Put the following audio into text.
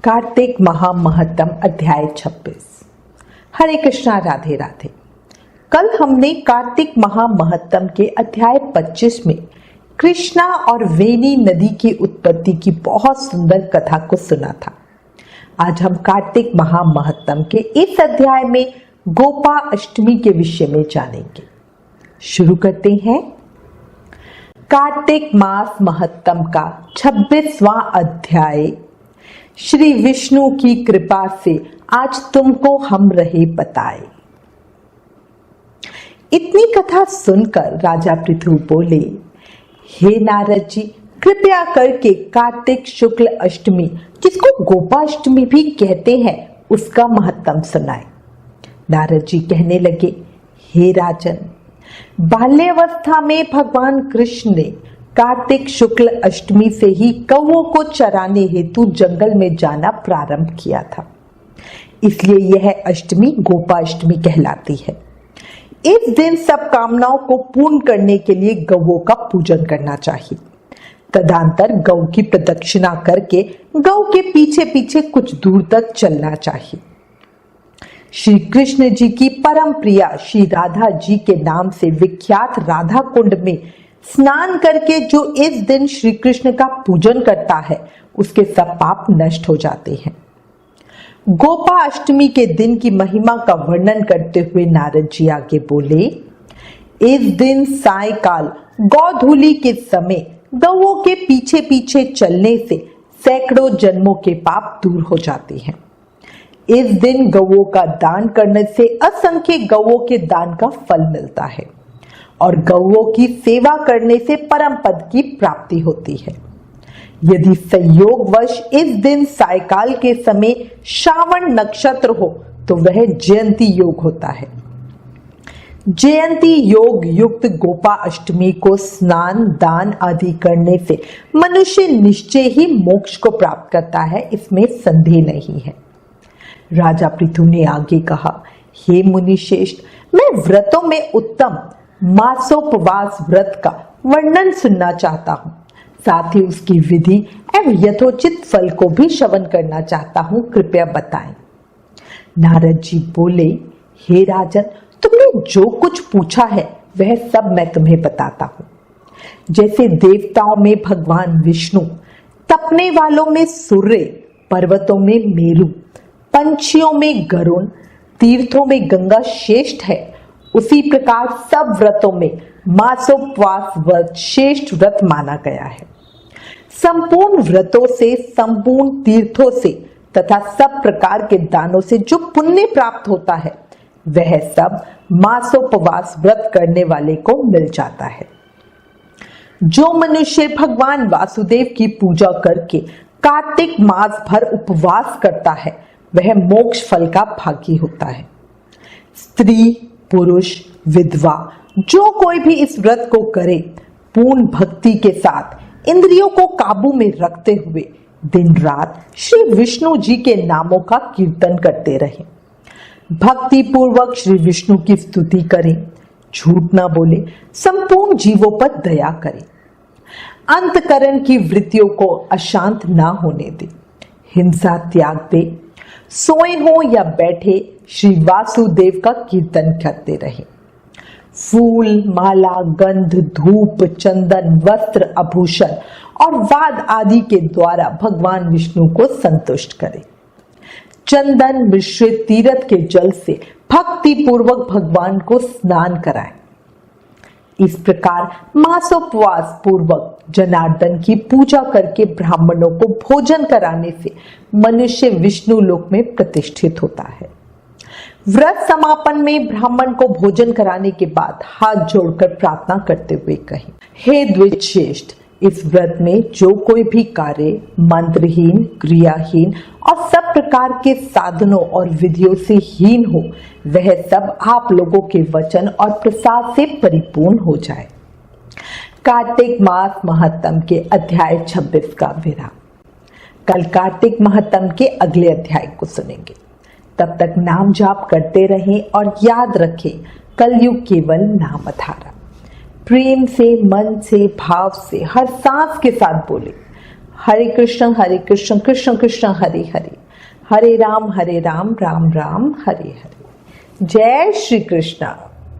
कार्तिक महामहत्तम अध्याय 26। हरे कृष्णा, राधे राधे। कल हमने कार्तिक महामहत्तम के अध्याय 25 में कृष्णा और वेणी नदी की उत्पत्ति की बहुत सुंदर कथा को सुना था। आज हम कार्तिक महामहत्तम के इस अध्याय में गोपा अष्टमी के विषय में जानेंगे। शुरू करते हैं। कार्तिक मास महत्तम का 26वां अध्याय। श्री विष्णु की कृपा से आज तुमको हम रहे बताए। इतनी कथा सुनकर राजा पृथु बोले, हे नारद जी, कृपया करके कार्तिक शुक्ल अष्टमी, जिसको गोपाष्टमी भी कहते हैं, उसका महत्तम सुनाए। नारद जी कहने लगे, हे राजन, बाल्यावस्था में भगवान कृष्ण ने कार्तिक शुक्ल अष्टमी से ही कौओं को चराने हेतु जंगल में जाना प्रारंभ किया था। इसलिए यह अष्टमी गोपाष्टमी कहलाती है। इस दिन सब कामनाओं को पूर्ण करने के लिए गौओं का पूजन करना चाहिए। तदंतर गौ की प्रदक्षिणा करके गौ के पीछे पीछे कुछ दूर तक चलना चाहिए। श्री कृष्ण जी की परम प्रिया श्री राधा जी के नाम से विख्यात राधा कुंड में स्नान करके जो इस दिन श्री कृष्ण का पूजन करता है, उसके सब पाप नष्ट हो जाते हैं। गोपा अष्टमी के दिन की महिमा का वर्णन करते हुए नारद जी आगे बोले, इस दिन सायकाल गौधूली के समय गौओं के पीछे पीछे चलने से सैकड़ों जन्मों के पाप दूर हो जाते हैं। इस दिन गौओं का दान करने से असंख्य गौओं के दान का फल मिलता है और गौओं की सेवा करने से परम पद की प्राप्ति होती है। यदि संयोगवश इस दिन सायकाल के समय श्रावण नक्षत्र हो तो वह जयंती योग होता है। जयंती योग युक्त गोपा अष्टमी को स्नान दान आदि करने से मनुष्य निश्चय ही मोक्ष को प्राप्त करता है, इसमें संदेह नहीं है। राजा पृथु ने आगे कहा, हे मुनि श्रेष्ठ, मैं व्रतों में उत्तम मासोपवास व्रत का वर्णन सुनना चाहता हूँ। साथ ही उसकी विधि एवं यथोचित फल को भी श्रवण करना चाहता हूँ, कृपया बताएं। नारद जी बोले, हे राजन, तुमने जो कुछ पूछा है वह सब मैं तुम्हें बताता हूँ। जैसे देवताओं में भगवान विष्णु, तपने वालों में सूर्य, पर्वतों में मेरु, पंछियों में गरुण, तीर्थों में गंगा श्रेष्ठ है, उसी प्रकार सब व्रतों में मासोपवास व्रत श्रेष्ठ व्रत माना गया है। संपूर्ण व्रतों से, संपूर्ण तीर्थों से तथा सब प्रकार के दानों से जो पुण्य प्राप्त होता है, वह सब मासोपवास व्रत करने वाले को मिल जाता है। जो मनुष्य भगवान वासुदेव की पूजा करके कार्तिक मास भर उपवास करता है, वह मोक्ष फल का भागी होता है। स्त्री, पुरुष, विधवा, जो कोई भी इस व्रत को करे, पूर्ण भक्ति के साथ इंद्रियों को काबू में रखते हुए दिन रात श्री विष्णु जी के नामों का कीर्तन करते रहे, भक्ति पूर्वक श्री विष्णु की स्तुति करें, झूठ ना बोले, संपूर्ण जीवों पर दया करें, अंतकरण की वृत्तियों को अशांत ना होने दे, हिंसा त्याग दे, सोए हो या बैठे श्री वासुदेव का कीर्तन करते रहे, फूल, माला, गंध, धूप, चंदन, वस्त्र, आभूषण और वाद आदि के द्वारा भगवान विष्णु को संतुष्ट करें। चंदन मिश्रित तीर्थ के जल से भक्ति पूर्वक भगवान को स्नान कराएं। इस प्रकार मासोपवास पूर्वक जनार्दन की पूजा करके ब्राह्मणों को भोजन कराने से मनुष्य विष्णु लोक में प्रतिष्ठित होता है। व्रत समापन में ब्राह्मण को भोजन कराने के बाद हाथ जोड़कर प्रार्थना करते हुए कहें, हे द्विजश्रेष्ठ, इस व्रत में जो कोई भी कार्य मंत्रहीन, क्रियाहीन और सब प्रकार के साधनों और विधियों से हीन हो, वह सब आप लोगों के वचन और प्रसाद से परिपूर्ण हो जाए। कार्तिक मास महत्तम के अध्याय 26 का विराम। कल कार्तिक महत्तम के अगले अध्याय को सुनेंगे। तब तक नाम जाप करते रहें और याद रखें, कलयुग केवल नाम आधारा। प्रेम से, मन से, भाव से, हर सांस के साथ बोले, हरे कृष्ण कृष्ण कृष्ण हरे हरे, हरे राम राम राम हरे हरे। जय श्री कृष्ण।